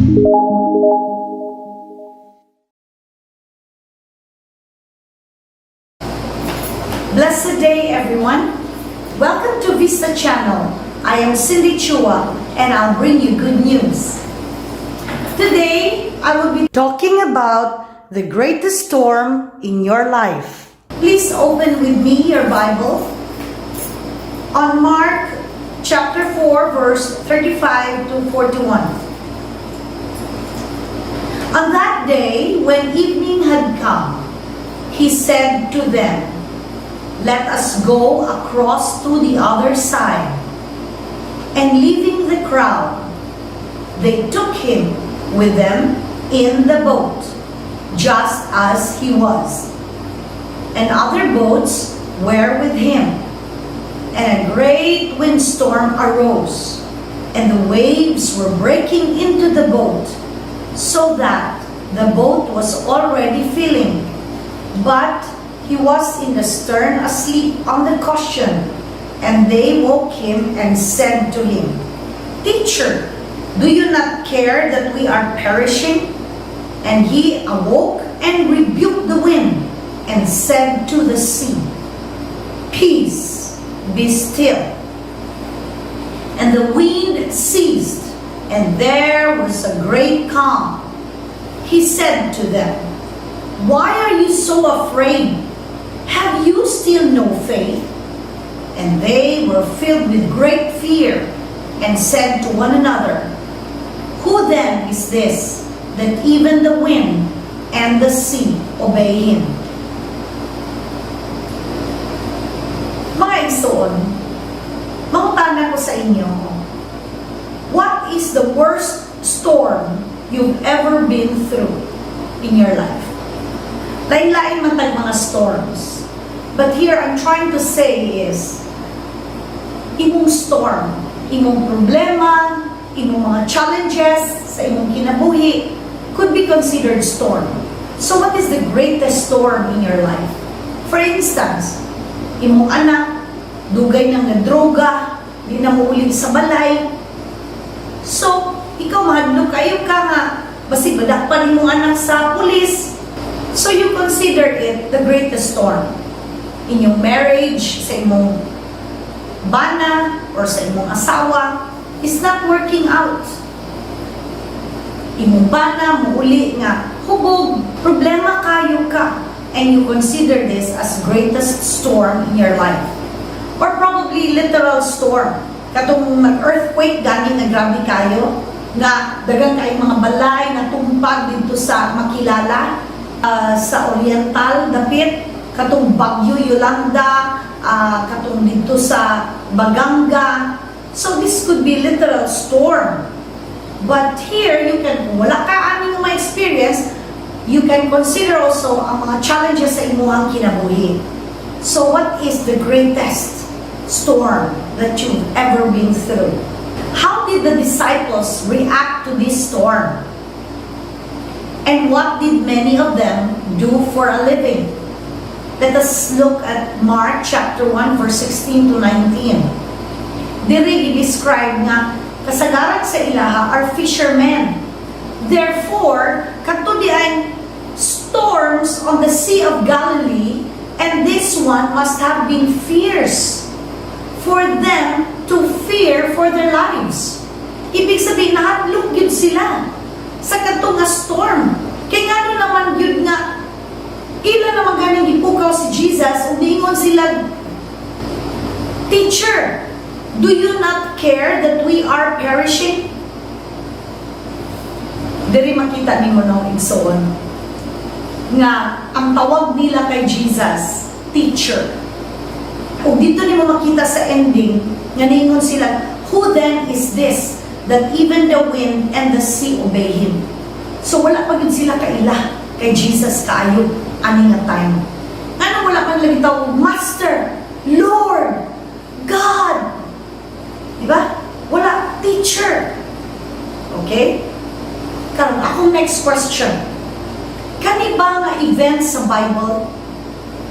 Blessed day, everyone. Welcome to Vista Channel. I am Cindy Chua, and I'll bring you good news. Today, I will be talking about the greatest storm in your life. Please open with me your Bible on Mark chapter 4, verse 35 to 41. On that day, when evening had come, he said to them, "Let us go across to the other side." And leaving the crowd, they took him with them in the boat, just as he was. And other boats were with him. And a great windstorm arose, and the waves were breaking into the boat, so that the boat was already filling. But he was in the stern asleep on the cushion, and they woke him and said to him, "Teacher, do you not care that we are perishing?" And he awoke and rebuked the wind and said to the sea, "Peace, be still." And the wind ceased, and there was a great calm. He said to them, "Why are you so afraid? Have you still no faith?" And they were filled with great fear and said to one another, "Who then is this, that even the wind and the sea obey him?" Mga igsoon, mangutana ko sa inyo, what is the worst storm you've ever been through in your life? Lain-lain man tayo mga storms. But here, I'm trying to say is, imong storm, imong problema, imong mga challenges sa imong kinabuhi could be considered storm. So what is the greatest storm in your life? For instance, imong anak, dugay ng nadroga, di na muulit sa balay. So, ikaw mahadlok kayo ka nga, basi badakpan imong anak sa pulis. So you consider it the greatest storm. In your marriage, sa imong bana, or sa imong asawa, is not working out. Imong bana, muuli nga, hubog, problema kayo ka, and you consider this as greatest storm in your life. Or probably literal storm. Katong mag-earthquake, gani na grabe kayo, nga dagang kayong mga balay na tumpag dito sa Makilala, sa Oriental, dapit, katong Bagyo Yolanda, katong dito sa Baganga. So this could be literal storm. But here, you can, kung wala ka aning mga experience, you can consider also ang mga challenges sa imuhang kinabuhi. So what is the greatest storm that you've ever been through? How did the disciples react to this storm? And what did many of them do for a living? Let us look at Mark chapter 1 verse 16 to 19. Diri i-describe nga kasagaran sa ilaha are fishermen. Therefore, kato di ay storms on the Sea of Galilee, and this one must have been fierce for them to fear for their lives. Ibig sabihin, nahadlok yun sila sa kato nga storm. Kaya nga naman yun nga, ilan naman ganing ipukaw si Jesus, umingon sila, "Teacher, do you not care that we are perishing?" Diri makita ni mo nung igsoon nga ang tawag nila kay Jesus, teacher. O dito ni mo makita sa ending nga ningon sila, "Who then is this that even the wind and the sea obey him?" So wala pa gid sila kaila kay Jesus kaayo ani nga time. Ano wala pang lagi tawag, Master, Lord, God. Diba? Wala, teacher. Okay? Karon akong next question. Kani ba nga event sa Bible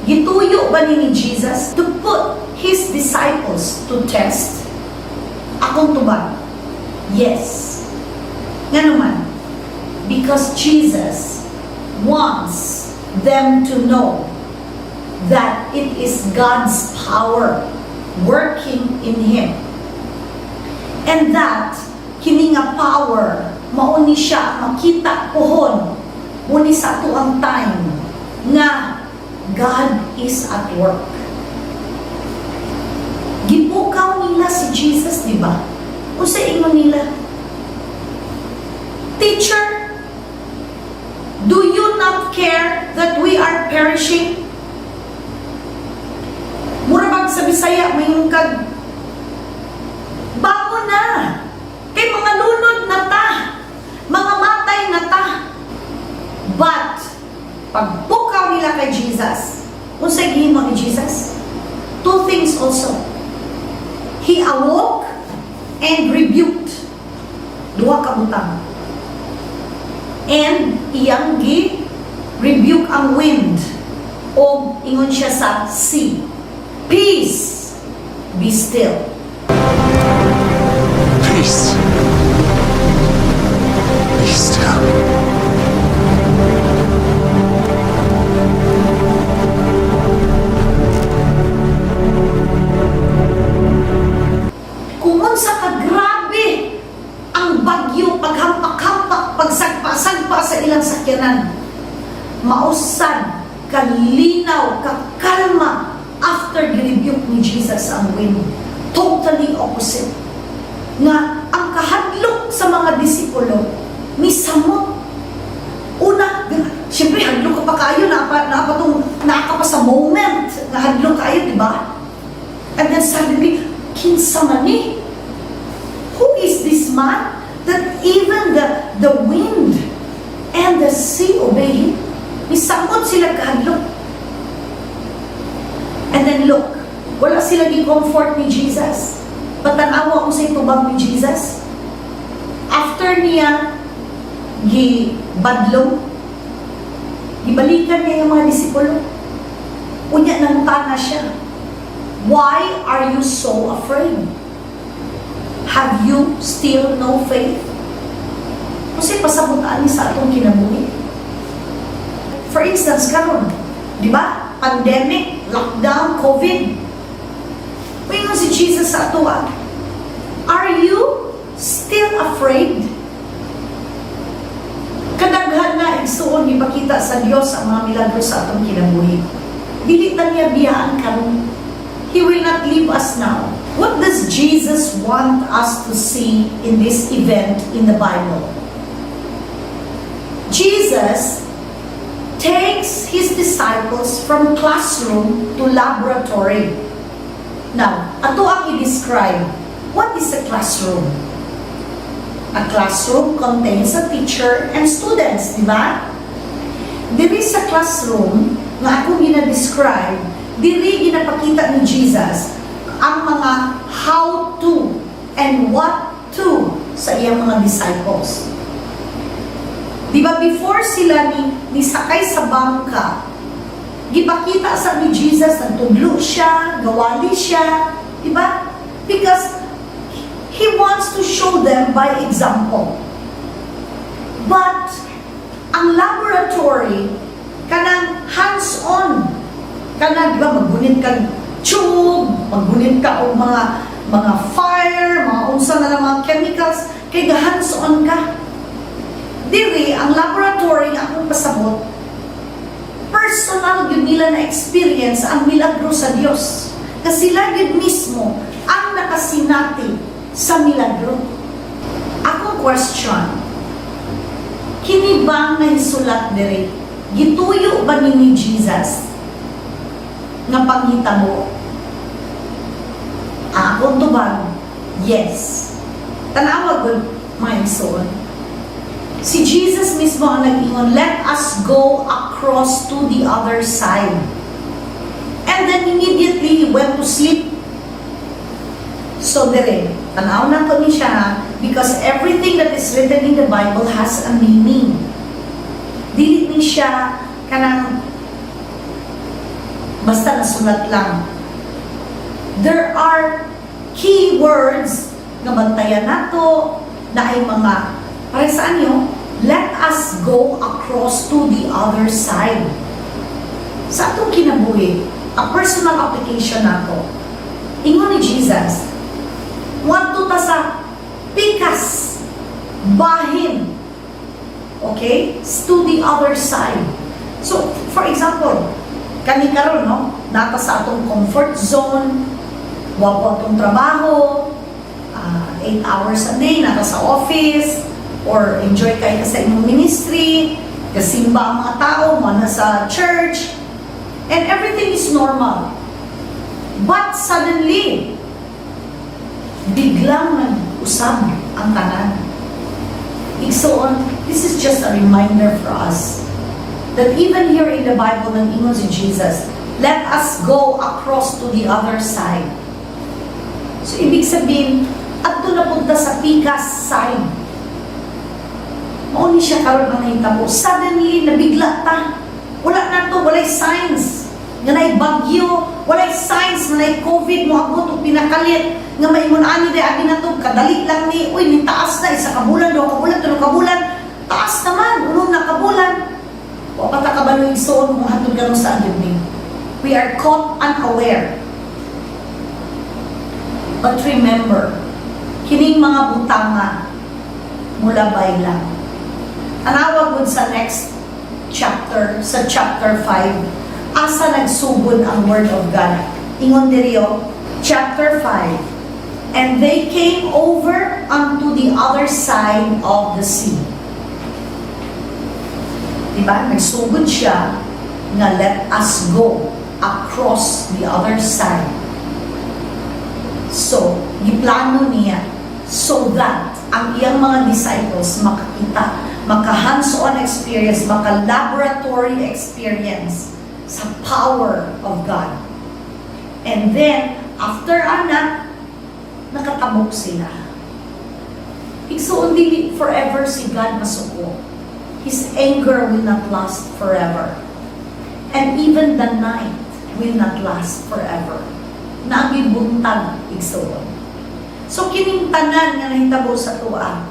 gituyo ba ni Jesus to put his disciples to test? Akong tubag, yes. Nga naman, Because Jesus wants them to know that it is God's power working in Him. And that, kini nga power, mauni siya makita pohon, muni sa ato ang time, nga God is at work. Gipukaw nila si Jesus, di ba? O sa ingon nila, Teacher, do you not care that we are perishing? Murabag sa Bisaya, may yung kag, bangon na! Kay mga lunod na ta, mga matay na ta. But, pagpukaw nila kay Jesus, kung sa gihimo ni Jesus, two things also. He awoke and rebuked. Duha ka butang. And iyang rebuke ang wind. O ingon siya sa sea. Peace, be still. Peace. Be still. Kung unsa ka grabe ang bagyo, paghampak-hampak, pagsagpa-sagpa sa ilang sakyanan, mausad, kalinaw, kakalma after girebuke ni Jesus ang wind. Totally opposite. Nga ang kahadlok sa mga disipulo, misamot. Una, siyempre hadlok ka pa kayo, naka pa sa moment, na hadlok kayo, di ba? And then suddenly, kinsa man ni? Who is this man that even the wind and the sea obey him? Misamot sila kahadlok. And then look, wala sila gi-comfort ni Jesus. Patanawa ko sa itubang ni Jesus. After niya gibadlong, gibalikan niya yung mga disipulo. Unya nangutana siya, why are you so afraid? Have you still no faith? Kasi pasabutaan niya sa atong kinabuhi. For instance, karon, di ba? Pandemic, lockdown, COVID. Mayroon si Jesus sa atuwa. Are you still afraid? Kadaghan na igsuon ipakita sa Dios ang mga milagro sa atong kinabuhi. Dili ta niya biyaan karon. He will not leave us now. What does Jesus want us to see in this event in the Bible? Jesus takes his disciples from classroom to laboratory. Now, ato ang i-describe, what is a classroom? A classroom contains a teacher and students, di ba? Diri sa classroom, nga akong gina-describe, diri ginapakita ni Jesus ang mga how to and what to sa iyang mga disciples. Di ba before sila ni sakay sa bangka, gipakita sa ni Jesus, nagtudlo siya, gawali siya, di ba? Because He wants to show them by example. But ang laboratory, kanang hands-on, kanang, di ba, maggunit kang tube, maggunit ka o mga fire, mga unsa na ng mga chemicals, kay hands-on ka. Diri, ang laboratory nga akong pasabot, personal yun nila na experience ang milagro sa Dios. Kasi sila yun mismo ang nakasinati sa milagro. Akong question, kini bang nahisulat diri? Gituyo ba ni Jesus nga panghitabo? Akong tubag, yes. Tanawa gud mga igsoon. Si Jesus mismo ang nag-ingon, let us go across to the other side. And then immediately he went to sleep. So dire, tanaw na to ni siya, because everything that is written in the Bible has a meaning. Dili ni siya kanang basta nasulat lang. There are key words na bantayan nato, na ay mga, para saan yun? Let us go across to the other side. Sa atong kinabuhi, a personal application nato. Ingon ni Jesus, wanto ta sa pikas, bahin, okay, to the other side. So, for example, kani karon no, nata sa atong comfort zone, wapo atong trabaho, 8 hours a day, nata sa office, or enjoy kayo sa imong ministry, kasimba ang mga tao, mga sa church, and everything is normal. But suddenly, biglang nag-usab ang tanan. Igsoon, this is just a reminder for us that even here in the Bible, nang ingon si Jesus, let us go across to the other side. So, ibig sabihin, adto na punta sa pikas side. Mauni siya karon ang nahitabo. Suddenly, nabigla ta. Wala na to, walay signs. Nga na'y bagyo, walay signs, nga na'y COVID, mo abot o pinakalit, nga may imunani de abi na to, kadali lang ni, uy, ni taas na, isa kabulan, 2 kabulan, 3 kabulan, taas naman, unong na kabulan. Wapata ka ba nung igsoon kung hatod ka nung sa agad. We are caught unaware. But remember, kining mga butanga, mulabay lang. Anawag sa next chapter, sa chapter 5, asa nagsugod ang Word of God. Ingon diriyo, chapter 5, and they came over unto the other side of the sea. Diba? Nagsugod siya nga let us go across the other side. So, giplano niya so that ang iyang mga disciples makakita, maka-hands-on experience, maka-laboratory experience sa power of God. And then, after anak, nakatabok sila. Igsoon dili forever si God masuko. His anger will not last forever. And even the night will not last forever. Nagibuntag igsoon. So, kining tanan nga nahitabo sa tuwa,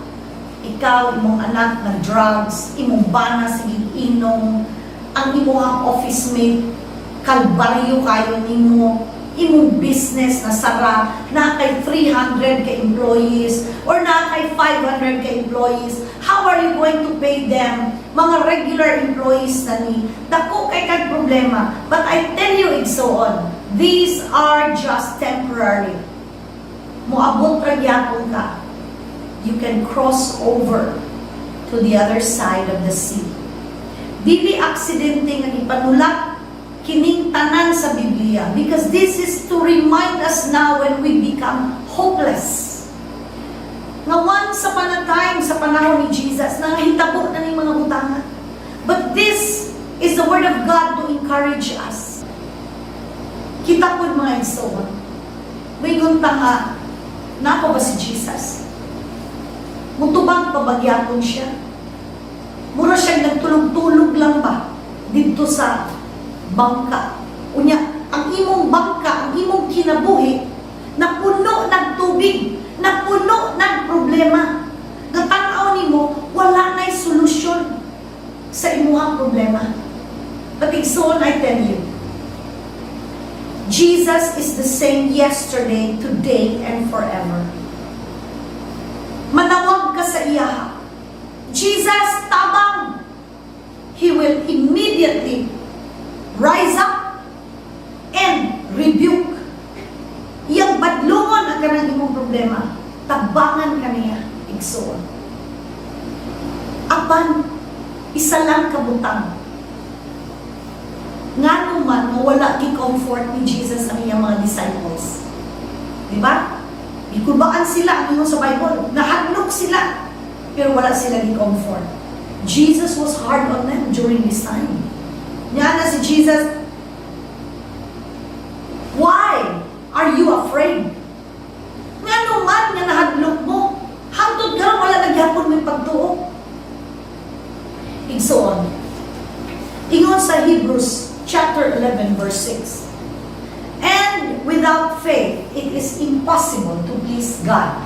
ikaw, imong anak na drugs, imong bana sige inom, ang imong office mate, kalbaryo kayo nimo, imong business na sara, na kay 300 ka employees, or na kay 500 ka employees, how are you going to pay them? Mga regular employees na ni, dako kay kag problema. But I tell you, igsoon, these are just temporary. Moabot ra gyapon ka. You can cross over to the other side of the sea. Dili aksidente nga ipanulat kining tanan sa Biblia, because this is to remind us now when we become hopeless. Nga sa time, sa panahon ni Jesus, nangahitabo na ng mga butangan. But this is the Word of God to encourage us. Kita po mga igsoon, may gunta nga, nako ba si Jesus? Mutubang pabagyapon siya. Mura siya nagtulog-tulog lang ba dito sa bangka. Unya, ang imong bangka, ang imong kinabuhi, napuno ng tubig, napuno ng problema. Natanaw nimo, wala na'y solusyon sa imuhang problema. But igsoon, I tell you, Jesus is the same yesterday, today, and forever. Manawag ka sa iya. Jesus, tabang! He will immediately rise up and rebuke. Iyang badlungon ang kanang imong problema. Tabangan ka niya, igsoon. Apan, isa lang kabutang. Nga naman, mawala i-comfort ni Jesus ang iyang mga disciples. Diba? Ikubaan sila, ang sa Bible. Nahadlok sila. Pero wala sila i-comfort. Jesus was hard on them during this time. Nga na si Jesus, why are you afraid? Nga naman nga nahadlok mo. Hantod ka, wala naghapon may pagtuo. Igsoon. Ingon sa Hebrews chapter 11 verse 6. And without faith, it is impossible to please God.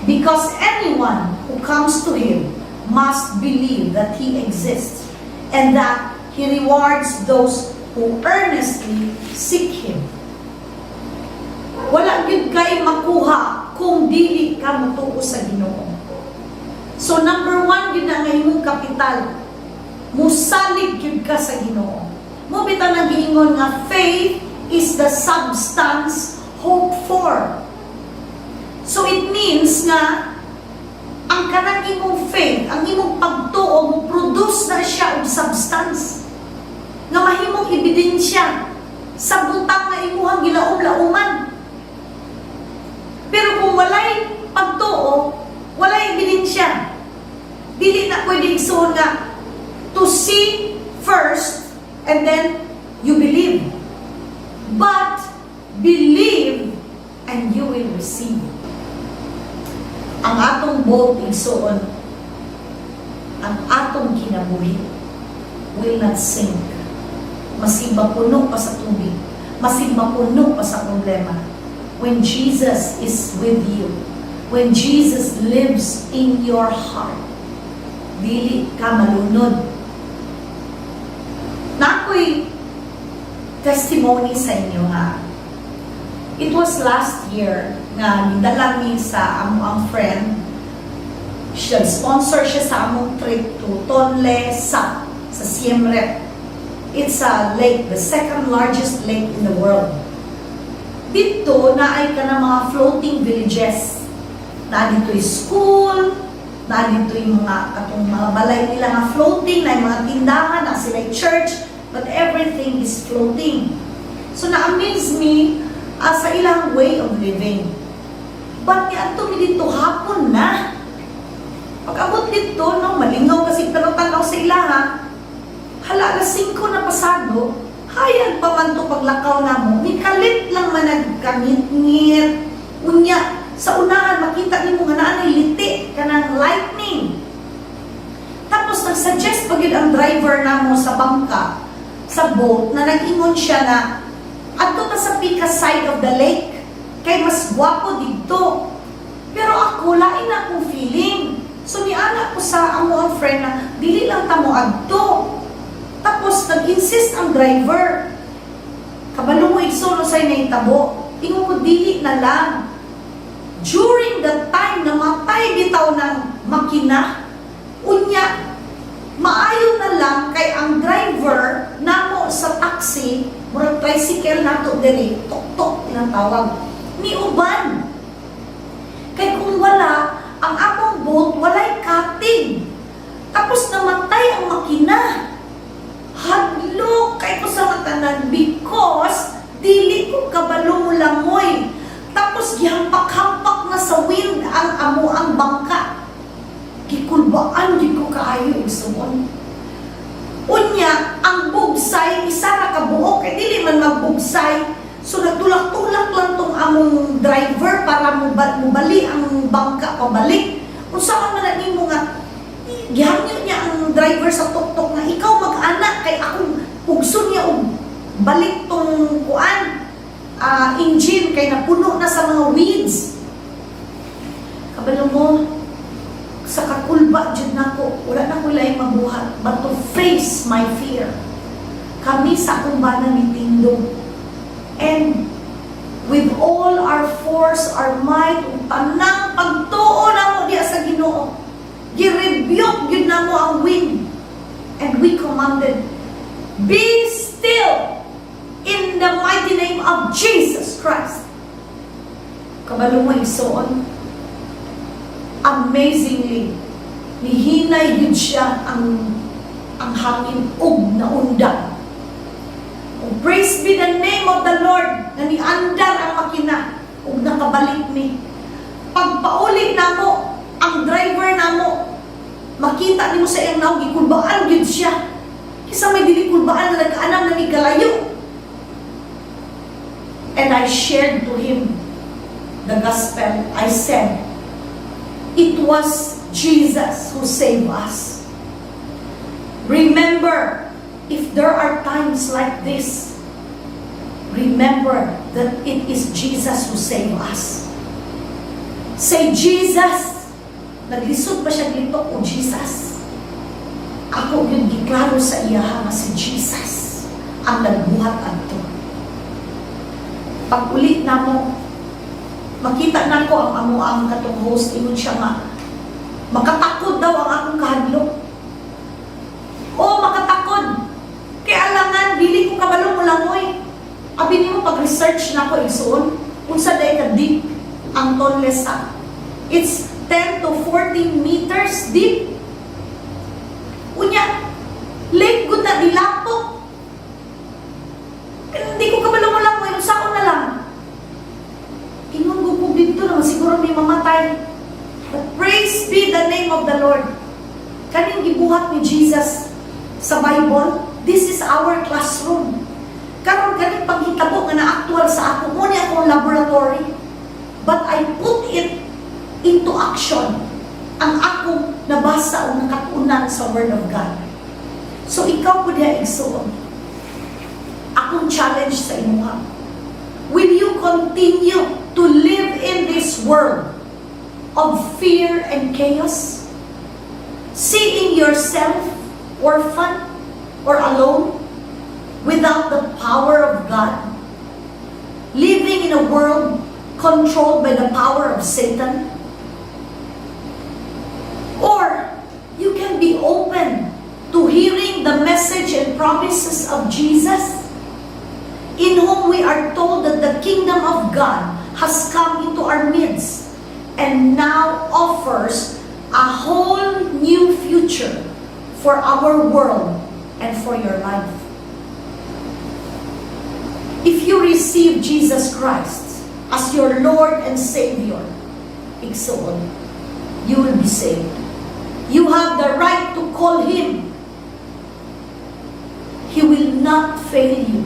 Because anyone who comes to Him must believe that He exists and that He rewards those who earnestly seek Him. Wala gyud kay makuha kung dili ka motuo sa Ginoo. So number 1 gyud na nga imong kapital, musalig gyud ka sa Ginoo. Mo bitaw nang giingon nga faith is the substance hoped for. So it means nga ang kanang imong faith, ang imong pagtuo mo produce na siya og substance nga mahimong ebidensya sa butang nga imuhang gilaom-laoman. Pero kung walay pagtuo, walay ebidensya, dili na pwede igsoon nga to see first and then you believe. But believe and you will receive. Ang atong boat igsoon, ang atong kinabuhi will not sink. Masig mapuno pa sa tubig, masig mapuno pa sa problema. When Jesus is with you, when Jesus lives in your heart, dili ka malunod. Na ako'y testimony sa inyo ha. It was last year nga nidala mi sa among friend. Sponsor siya sa among trip to Tonle Sap sa Siem Reap. It's a lake, the second largest lake in the world. Dito na ay ka na mga floating villages. Na dito yung school, na dito yung mga balay nila nga floating, na yung mga tindahan, na sila yung church, but everything is floating. So na-amaze me sa ilang way of living. Ba't niya ito dito hapon na? Pag-abot dito, no, malingaw kasi pero tanaw sa ilaha, hala, alas 5 na pasado, hayag pa man ito paglakaw na mo, mikalit lang man nagkamit-ngit. Unya, sa unahan, makita ni mo nga naanay liti ka ng lightning. Tapos nag-suggest pagid ang driver na mo sa bangka, sa boat, na nag-ingon siya na adto ta sa Pika side of the lake kay mas gwapo dito. Pero ako lain na akong feeling. So niana ko sa among friend na dili lang ta mo adto. Tapos nag-insist ang driver. Kabalo mo igsoon say nahitabo. Ingon ko dili na lang. During the time na matay bitaw ng makina, unya maayo na lang kay ang driver namo sa taxi, murag tricycle nato diri, tok-tok ilang tawag, ni uban. Kay kung wala, ang akong boat walay katig. Tapos namatay ang makina. Hadlok kay ko sa matanan because dili ko kabalo langoy. Tapos gihampak-hampak na sa wind ang amo ang bangka. Gikulbaan di ko kaayo igsuon. Unya, ang bugsay, isa na kabuok, kaya dili man magbugsay. So nagtulak-tulak lang tong among driver para mubali ang bangka pabalik. Kung saan man na nimo nga, gihangyo niya ang driver sa tok-tok na ikaw mag-anak kay akong ugson niya og balik tong kuan, engine kay napuno na sa mga weeds. Kabalo mo, sa kakulba dyan nako, wala na ko laing mabuhat, but to face my fear. Kami sa akong banan ni Tindog. And with all our force, our might, tanang pagtuo na mo diya sa Ginoo, girebuke yun na mo ang wind. And we commanded, be still in the mighty name of Jesus Christ. Kabalo mo igsoon, amazingly, nihinay yun siya ang hangin ug naundang. Praise be the name of the Lord na niandar ang makina ug nakabalik ni. Pagpauli na mo, ang driver na mo, makita ni mo sa iyang naog, ikulbaan yun siya. Kisa may dili kulbaan na nagkaanam na ni Galayo. And I shared to him the gospel. I said, it was Jesus who saved us. Remember, if there are times like this, remember that it is Jesus who saved us. Say, Jesus, naglisod pa siya dito, o Jesus. Ako yung giklaro sa iya nga si Jesus ang nagbuhat adto. Pag ulit na mo, makita na ko ang amuang katong host, ingon siya nga, makatakod daw ang akong kahadlok. O, makatakod. Kaya alangan, dili ko kabalo mo langoy. Abi niyo pag-research na ko igsoon, unsa day ka deep ang Tonle Sap. It's 10 to 14 meters deep. Unya, lake good na dilapok. Hindi ko kabalo mo langoy, unsa ko na lang. Ingon ko dito naman, siguro may mamatay. But praise be the name of the Lord. Kaning gibuhat ni Jesus sa Bible, this is our classroom. Karon kaning paghitabo nga na-actual sa ako, muna akong laboratory. But I put it into action. Ang akong nabasa o nakatunan sa Word of God. So ikaw po diya igsuon. Akong challenge sa imuha. Will you continue to live in this world of fear and chaos? Seeing yourself orphan or alone without the power of God? Living in a world controlled by the power of Satan? Or you can be open to hearing the message and promises of Jesus, in whom we are told that the kingdom of God has come into our midst and now offers a whole new future for our world and for your life. If you receive Jesus Christ as your Lord and Savior, igsoon, you will be saved. You have the right to call Him. He will not fail you.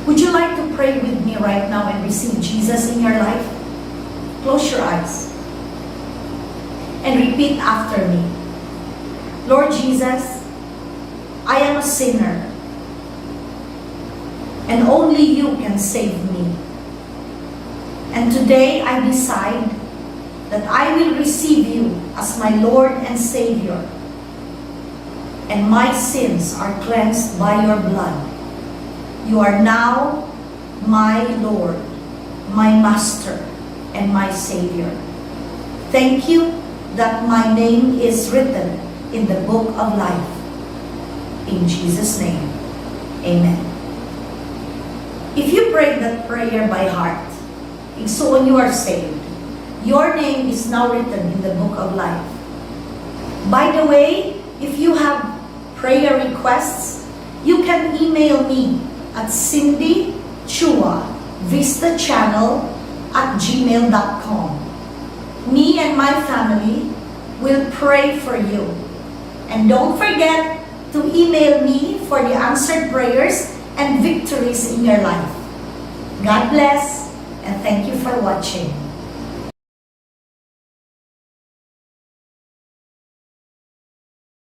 Would you like to pray with me right now and receive Jesus in your life? Close your eyes and repeat after me. Lord Jesus, I am a sinner, and only you can save me. And today I decide that I will receive you as my Lord and Savior, and my sins are cleansed by your blood. You are now my Lord, my Master, and my Savior. Thank you that my name is written in the book of life. In Jesus' name, amen. If you prayed that prayer by heart, so when you are saved, your name is now written in the book of life. By the way, if you have prayer requests, you can email me at cindychua.vistachannel@gmail.com. Me and my family will pray for you. And don't forget to email me for the answered prayers and victories in your life. God bless, and thank you for watching.